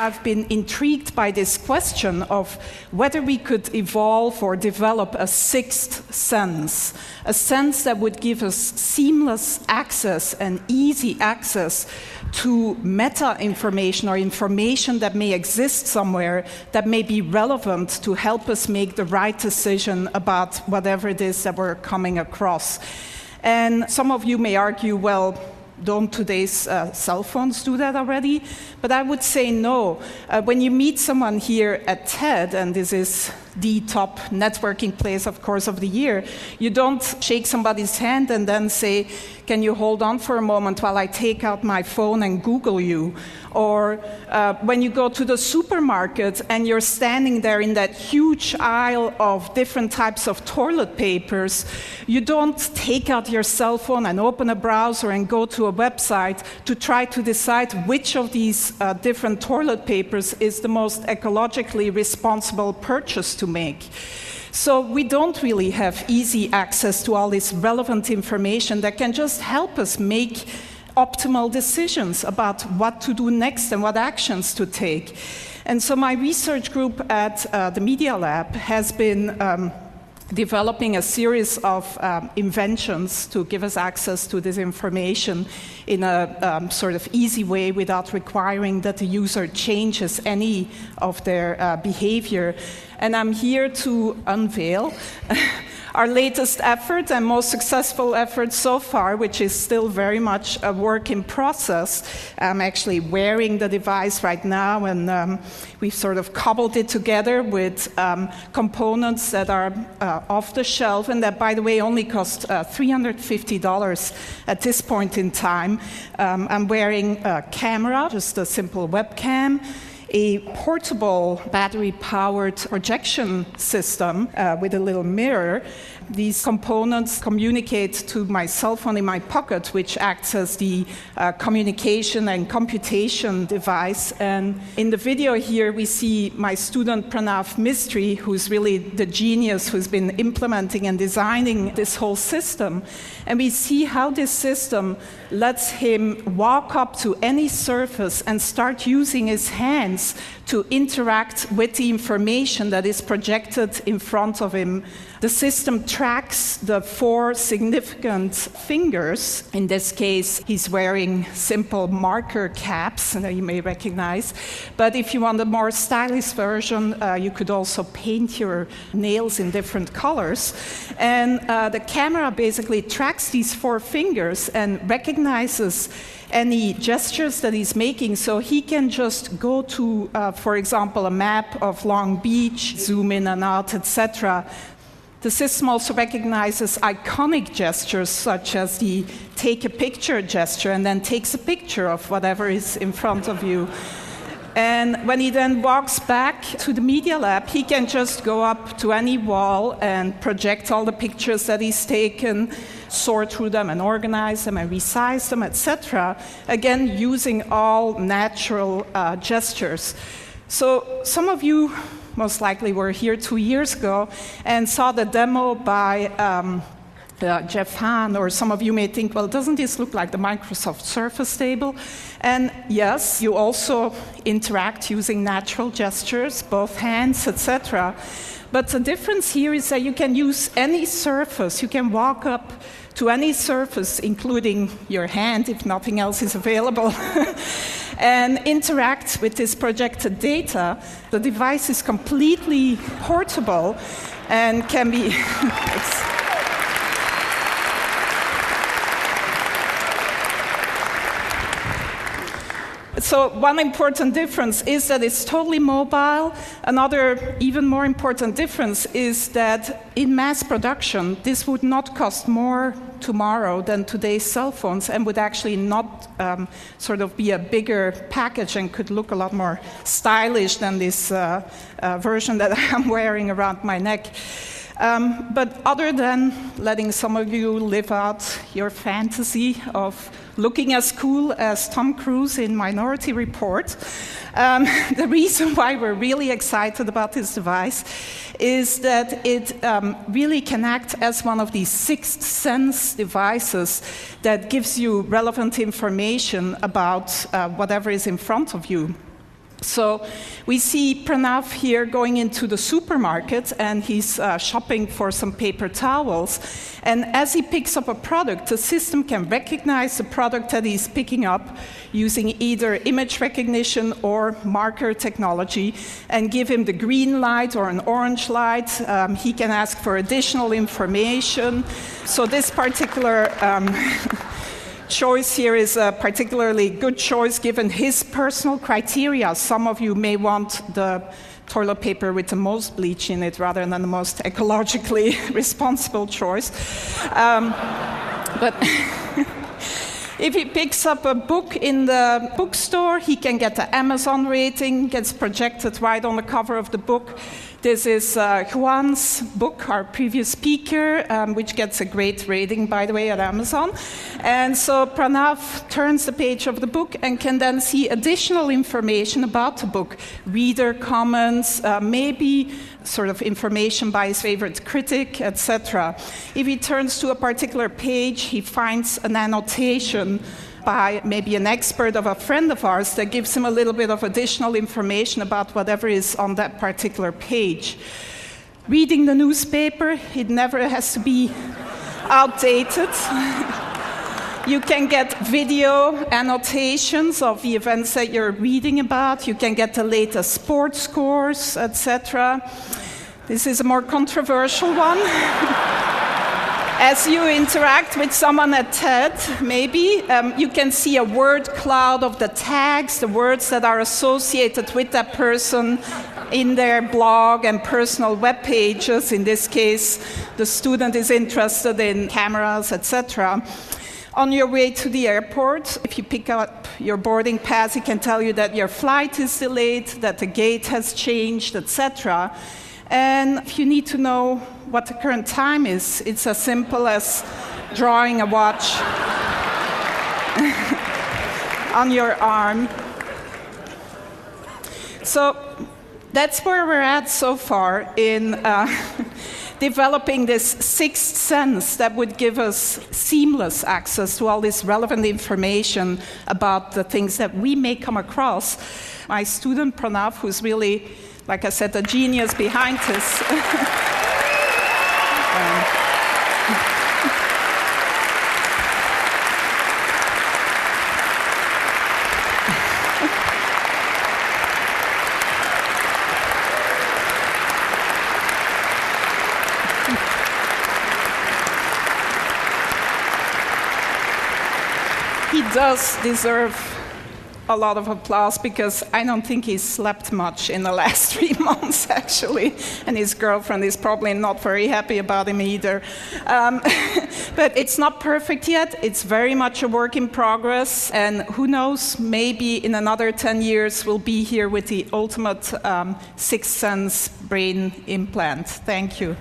I've been intrigued by this question of whether we could evolve or develop a sixth sense, a sense that would give us seamless access and easy access to meta information or information that may exist somewhere that may be relevant to help us make the right decision about whatever it is that we're coming across. And some of you may argue, well, don't today's cell phones do that already? But I would say no. When you meet someone here at TED, and this is the top networking place, of course, of the year, you don't shake somebody's hand and then say, can you hold on for a moment while I take out my phone and Google you? Or when you go to the supermarket and you're standing there in that huge aisle of different types of toilet papers, you don't take out your cell phone and open a browser and go to a website to try to decide which of these different toilet papers is the most ecologically responsible purchase to make. So we don't really have easy access to all this relevant information that can just help us make optimal decisions about what to do next and what actions to take. And so my research group at the Media Lab has been developing a series of inventions to give us access to this information in a sort of easy way without requiring that the user changes any of their behavior. And I'm here to unveil our latest effort and most successful effort so far, which is still very much a work in process. I'm actually wearing the device right now, and we've sort of cobbled it together with components that are off the shelf, and that, by the way, only cost $350 at this point in time. I'm wearing a camera, just a simple webcam, a portable battery-powered projection system with a little mirror. These components communicate to my cell phone in my pocket, which acts as the communication and computation device. And in the video here, we see my student Pranav Mistry, who's really the genius who's been implementing and designing this whole system. And we see how this system lets him walk up to any surface and start using his hands to interact with the information that is projected in front of him. The system tracks the 4 significant fingers. In this case, he's wearing simple marker caps that you may recognize. But if you want a more stylish version, you could also paint your nails in different colors. And the camera basically tracks these 4 fingers and recognizes any gestures that he's making, so he can just go to, for example, a map of Long Beach, zoom in and out, etc. The system also recognizes iconic gestures, such as the take a picture gesture, and then takes a picture of whatever is in front of you. And when he then walks back to the Media Lab, he can just go up to any wall and project all the pictures that he's taken, sort through them and organize them and resize them, etc. Again, using all natural gestures. So some of you most likely were here 2 years ago and saw the demo by Jeff Hahn, or some of you may think, well, doesn't this look like the Microsoft Surface table? And yes, you also interact using natural gestures, both hands, etc. But the difference here is that you can use any surface. You can walk up to any surface, including your hand, if nothing else is available, and interact with this projected data. The device is completely portable and can be... So one important difference is that it's totally mobile. Another even more important difference is that in mass production, this would not cost more tomorrow than today's cell phones, and would actually not sort of be a bigger package and could look a lot more stylish than this version that I'm wearing around my neck. But other than letting some of you live out your fantasy of looking as cool as Tom Cruise in Minority Report, the reason why we're really excited about this device is that it really can act as one of these sixth sense devices that gives you relevant information about whatever is in front of you. So we see Pranav here going into the supermarket, and he's shopping for some paper towels. And as he picks up a product, the system can recognize the product that he's picking up using either image recognition or marker technology and give him the green light or an orange light. He can ask for additional information. So this particular choice here is a particularly good choice given his personal criteria. Some of you may want the toilet paper with the most bleach in it rather than the most ecologically responsible choice. But if he picks up a book in the bookstore, he can get the Amazon rating, gets projected right on the cover of the book. This is Juan's book, our previous speaker, which gets a great rating, by the way, at Amazon. And so Pranav turns the page of the book and can then see additional information about the book, reader comments, maybe sort of information by his favorite critic, etc. If he turns to a particular page, he finds an annotation by maybe an expert of a friend of ours that gives him a little bit of additional information about whatever is on that particular page. Reading the newspaper, it never has to be outdated. You can get video annotations of the events that you're reading about. You can get the latest sports scores, etc. This is a more controversial one. As you interact with someone at TED, maybe, you can see a word cloud of the tags, the words that are associated with that person in their blog and personal web pages. In this case, the student is interested in cameras, etc. On your way to the airport, if you pick up your boarding pass, it can tell you that your flight is delayed, that the gate has changed, etc. And if you need to know what the current time is, it's as simple as drawing a watch on your arm. So that's where we're at so far in developing this sixth sense that would give us seamless access to all this relevant information about the things that we may come across. My student Pranav, who's really, like I said, the genius behind this. He does deserve a lot of applause because I don't think he's slept much in the last 3 months, actually. And his girlfriend is probably not very happy about him either. But it's not perfect yet. It's very much a work in progress. And who knows, maybe in another 10 years, we'll be here with the ultimate sixth sense brain implant. Thank you.